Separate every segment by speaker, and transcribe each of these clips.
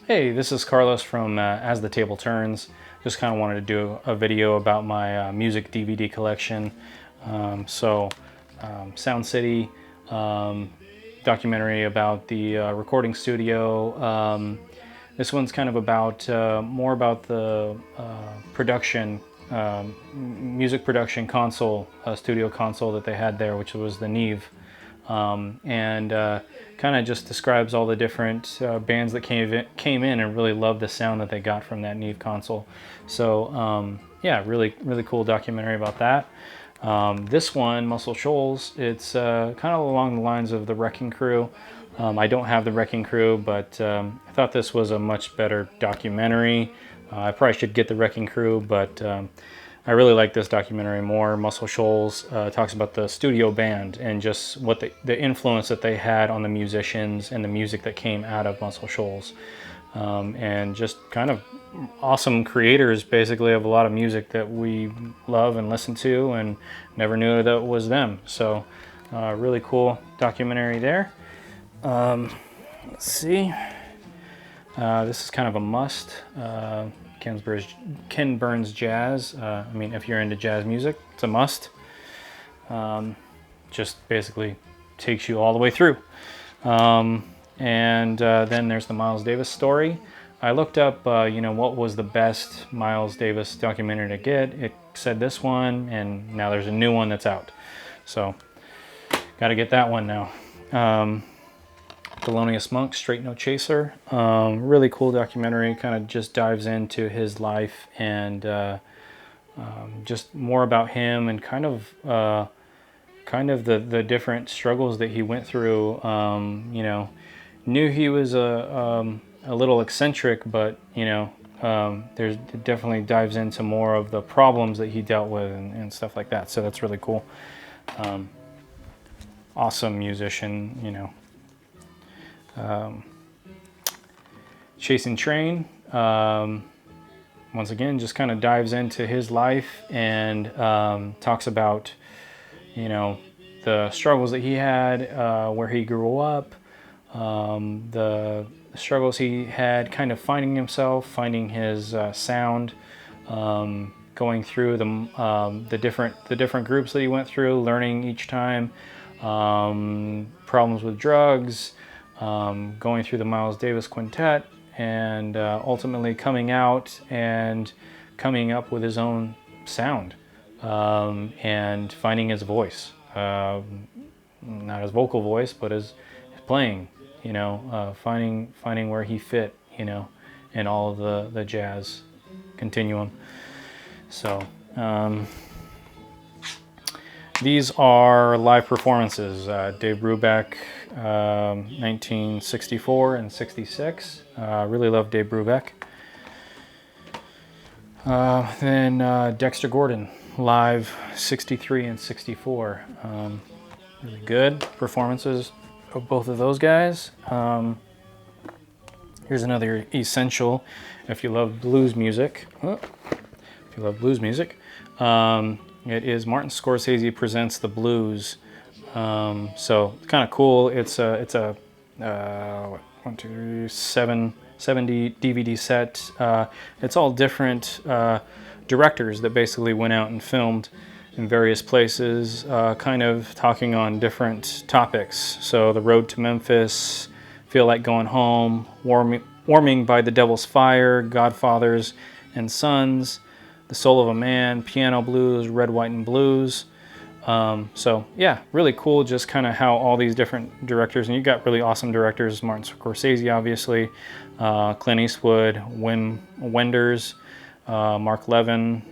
Speaker 1: Hey, this is Carlos from As the Table Turns. Just kind of wanted to do a video about my music DVD collection. Sound City, documentary about the recording studio. This one's kind of about more about the production, music production console, studio console that they had there, which was the Neve. And kind of just describes all the different bands that came in and really loved the sound that they got from that Neve console. So yeah, really cool documentary about that. This one, Muscle Shoals, it's kind of along the lines of the Wrecking Crew. I don't have the Wrecking Crew, but I thought this was a much better documentary. I probably should get the Wrecking Crew, but I really like this documentary more. Muscle Shoals talks about the studio band and just what the influence that they had on the musicians and the music that came out of Muscle Shoals. And just kind of awesome creators, basically, of a lot of music that we love and listen to and never knew that it was them. So really cool documentary there. Let's see. This is kind of a must. Ken Burns Jazz. I mean, if you're into jazz music, it's a must. Just basically takes you all the way through. Then there's the Miles Davis story. I looked up, what was the best Miles Davis documentary to get. It said this one, and now there's a new one that's out. So, got to get that one now. Thelonious Monk, Straight No Chaser. Really cool documentary, kind of just dives into his life and just more about him and kind of the different struggles that he went through. Knew he was a little eccentric, but it definitely dives into more of the problems that he dealt with and stuff like that. So that's really cool. Awesome musician, Chasing Train, once again, just kind of dives into his life and talks about, the struggles that he had, where he grew up, the struggles he had kind of finding himself, finding his sound, going through the different groups that he went through, learning each time, problems with drugs, going through the Miles Davis Quintet, and ultimately coming out and coming up with his own sound, and finding his voice, not his vocal voice, but his playing, finding where he fit, in all of the jazz continuum. So these are live performances. Dave Brubeck, 1964 and 66. Really love Dave Brubeck. Then Dexter Gordon, live 63 and 64. Really good performances of both of those guys. Here's another essential if you love blues music. It is Martin Scorsese Presents the Blues. So it's kind of cool. It's a 70 DVD set. It's all different directors that basically went out and filmed in various places, kind of talking on different topics. So The Road to Memphis, Feel Like Going Home, Warming by the Devil's Fire, Godfathers and Sons, The Soul of a Man, Piano Blues, Red, White, and Blues. So yeah, really cool, just kind of how all these different directors, and you got really awesome directors, Martin Scorsese, obviously, Clint Eastwood, Wim Wenders, Mark Levin,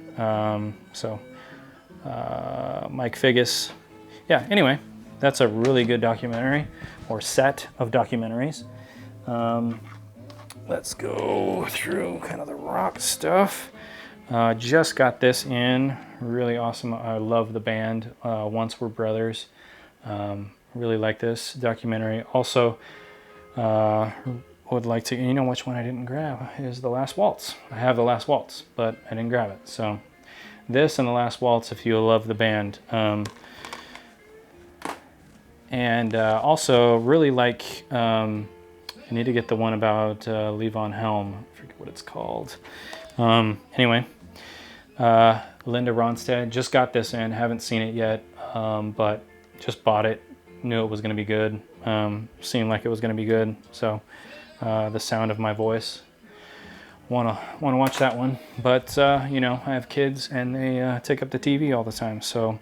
Speaker 1: Mike Figgis. Yeah, anyway, that's a really good documentary, or set of documentaries. Let's go through kind of the rock stuff. Just got this in, really awesome. I love the band, Once Were Brothers. Really like this documentary. Also, would like to, which one I didn't grab is The Last Waltz. I have The Last Waltz, but I didn't grab it. So this and The Last Waltz if you love the band. And also really like I need to get the one about Levon Helm. I forget what it's called. Anyway, Linda Ronstadt, just got this in, haven't seen it yet, but just bought it, knew it was going to be good, seemed like it was going to be good, so The Sound of My Voice. Want to watch that one, but you know, I have kids and they take up the TV all the time, so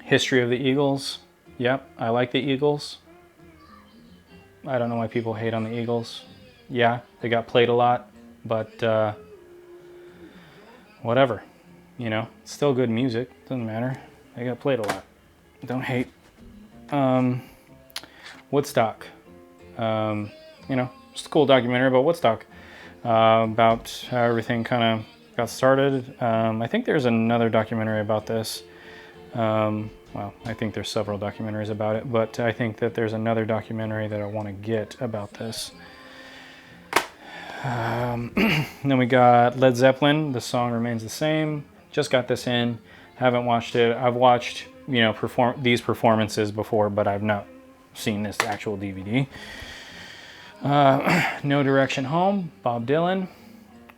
Speaker 1: History of the Eagles, yep, I like the Eagles. I don't know why people hate on the Eagles. Yeah, they got played a lot, but whatever, you know, it's still good music, doesn't matter, they got played a lot, don't hate. Woodstock, you know, just a cool documentary about Woodstock, about how everything kind of got started. I think there's another documentary about this. Well, I think there's several documentaries about it, but I think that there's another documentary that I want to get about this. Then we got Led Zeppelin, The Song Remains the Same. Just got this in, haven't watched it. I've watched, you know, these performances before, but I've not seen this actual DVD. No Direction Home, Bob Dylan.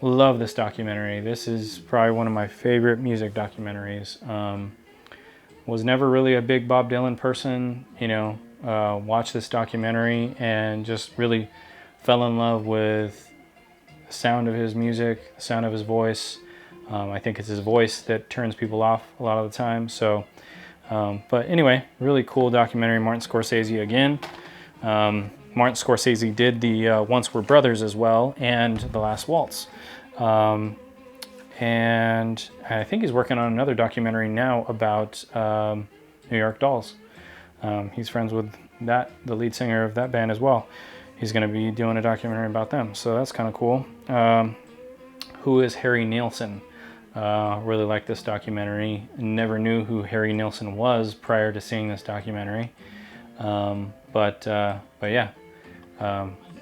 Speaker 1: Love this documentary. This is probably one of my favorite music documentaries. Was never really a big Bob Dylan person, you know, watched this documentary and just really fell in love with the sound of his music, the sound of his voice. I think it's his voice that turns people off a lot of the time. So, but anyway, really cool documentary. Martin Scorsese again. Martin Scorsese did the Once Were Brothers as well, and The Last Waltz. And I think he's working on another documentary now about New York Dolls. He's friends with the lead singer of that band as well. He's going to be doing a documentary about them, so that's kind of cool. Who is Harry Nilsson? Really like this documentary. Never knew who Harry Nilsson was prior to seeing this documentary. But yeah,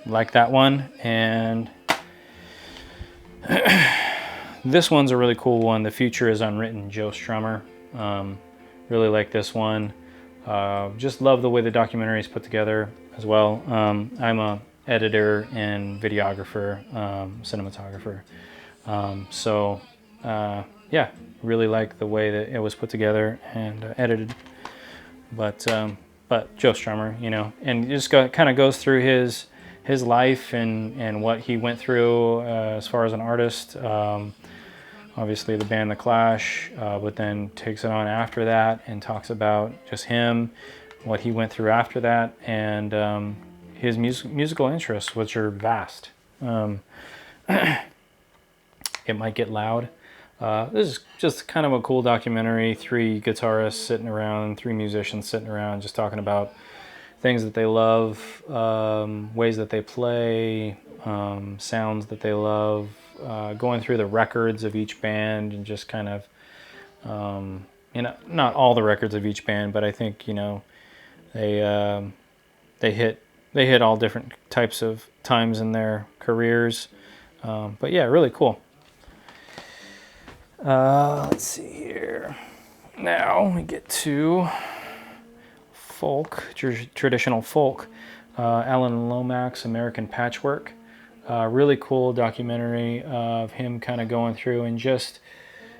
Speaker 1: like that one. And this one's a really cool one. The Future is Unwritten, Joe Strummer. Really like this one. Just love the way the documentary is put together as well. I'm a editor and videographer, cinematographer. So yeah, really like the way that it was put together and edited. But Joe Strummer, you know, and just kind of goes through his life and what he went through as far as an artist. Obviously the band The Clash, but then takes it on after that and talks about just him, what he went through after that, and his musical interests, which are vast. It might get loud. This is just kind of a cool documentary. 3 guitarists sitting around, 3 musicians sitting around, just talking about things that they love, ways that they play, sounds that they love, going through the records of each band, and just kind of, you know, not all the records of each band, but I think, you know, they hit all different types of times in their careers. But yeah, really cool. Let's see here. Now we get to folk, traditional folk. Alan Lomax, American Patchwork. Really cool documentary of him kind of going through and just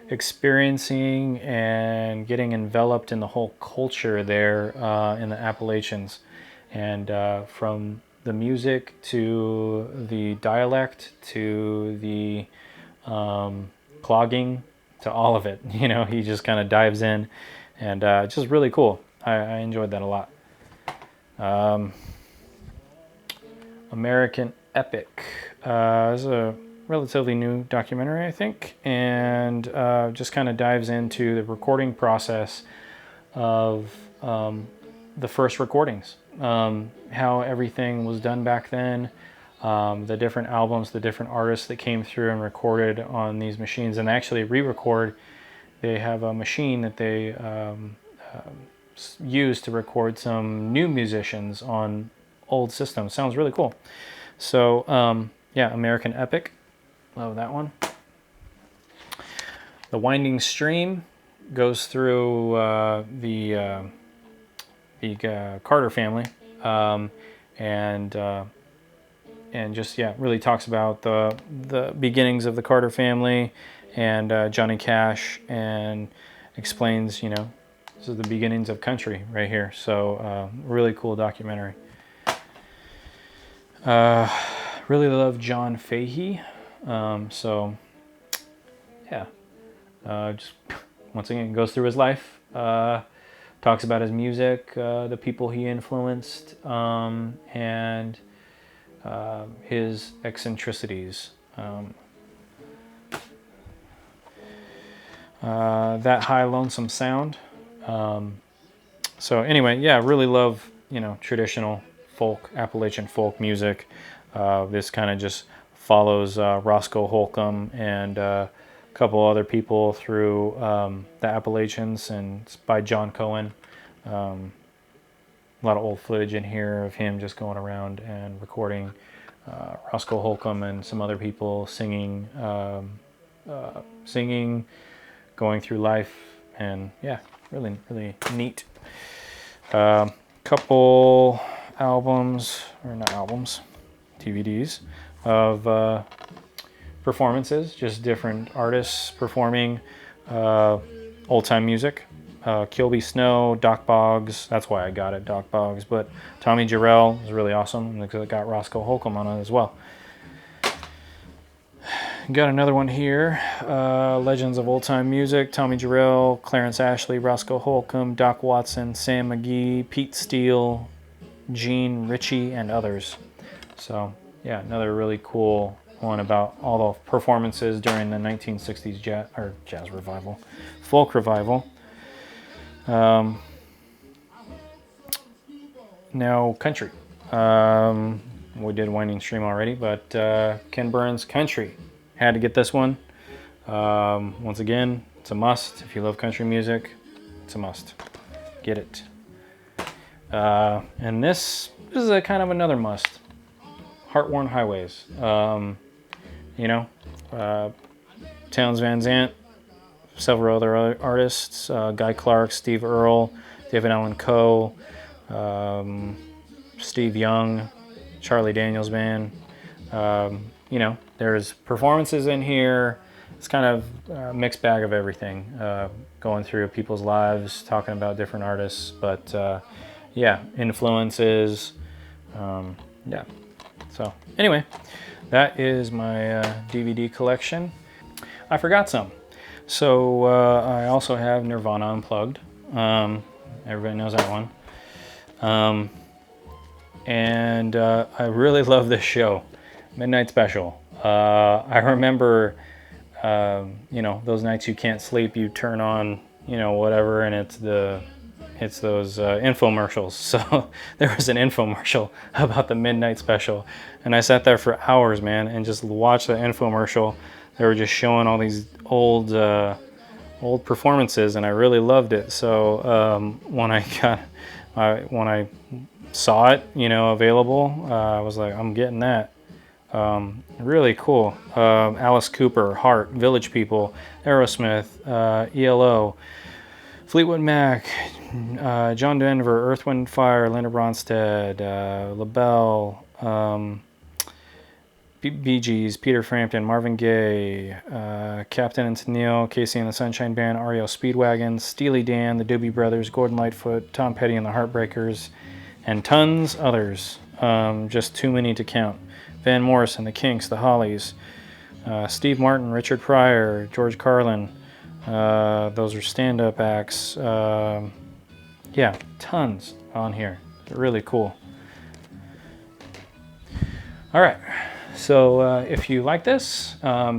Speaker 1: experiencing and getting enveloped in the whole culture there in the Appalachians. And from the music to the dialect to the clogging to all of it, you know, he just kind of dives in, and just really cool. I enjoyed that a lot. American Epic is a relatively new documentary, I think, and just kind of dives into the recording process of the first recordings, how everything was done back then, the different albums, the different artists that came through and recorded on these machines, and actually re-record. They have a machine that they use to record some new musicians on old systems. Sounds really cool. So yeah, American Epic, love that one. The Winding Stream goes through the Carter family, and just, yeah, really talks about the beginnings of the Carter family and Johnny Cash, and explains, you know, this is the beginnings of country right here. So really cool documentary. Really love John Fahey. So yeah, just once again goes through his life, talks about his music, the people he influenced, and his eccentricities. That High Lonesome Sound. So anyway, yeah, really love, you know, traditional folk, Appalachian folk music. This kind of just follows Roscoe Holcomb and a couple other people through the Appalachians, and it's by John Cohen. A lot of old footage in here of him just going around and recording Roscoe Holcomb and some other people singing, going through life, and yeah, really, really neat. Couple albums, or not albums, DVDs of performances, just different artists performing old-time music. Kilby Snow, Doc Boggs, that's why I got it, Doc Boggs, but Tommy Jarrell is really awesome, because it got Roscoe Holcomb on it as well. Got another one here, Legends of Old Time Music, Tommy Jarrell, Clarence Ashley, Roscoe Holcomb, Doc Watson, Sam McGee, Pete Steele, Gene Ritchie, and others. So yeah, another really cool one about all the performances during the 1960s jazz revival, folk revival. Now country. We did Winding Stream already, but Ken Burns Country. Had to get this one. Once again, it's a must. If you love country music, it's a must. Get it. And this is a kind of another must. Heart-Worn Highways. You know, Townes Van Zandt, several other artists, Guy Clark, Steve Earle, David Allan Coe, Steve Young, Charlie Daniels Band. You know, there's performances in here. It's kind of a mixed bag of everything, going through people's lives, talking about different artists, but yeah, influences. Yeah. So anyway, that is my DVD collection. I forgot some. So I also have Nirvana Unplugged. Everybody knows that one. And I really love this show, Midnight Special. I remember, you know, those nights you can't sleep, you turn on, you know, whatever, and it's those infomercials. So there was an infomercial about the Midnight Special, and I sat there for hours, man, and just watched the infomercial. They were just showing all these old performances, and I really loved it. So when I saw it, you know, available, I was like, I'm getting that. Really cool. Alice Cooper, Heart, Village People, Aerosmith, ELO, Fleetwood Mac, John Denver, Earth, Wind & Fire, Linda Ronstadt, LaBelle, Bee Gees, Peter Frampton, Marvin Gaye, Captain and Tennille, Casey and the Sunshine Band, REO Speedwagon, Steely Dan, the Doobie Brothers, Gordon Lightfoot, Tom Petty and the Heartbreakers, and tons others. Just too many to count. Van Morrison, the Kinks, the Hollies, Steve Martin, Richard Pryor, George Carlin. Those are stand-up acts. Yeah, tons on here. They're really cool. All right. So if you like this,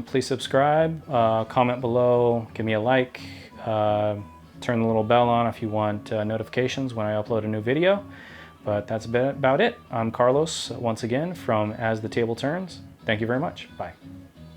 Speaker 1: please subscribe, comment below, give me a like, turn the little bell on if you want notifications when I upload a new video. But that's about it. I'm Carlos, once again, from As the Table Turns. Thank you very much. Bye.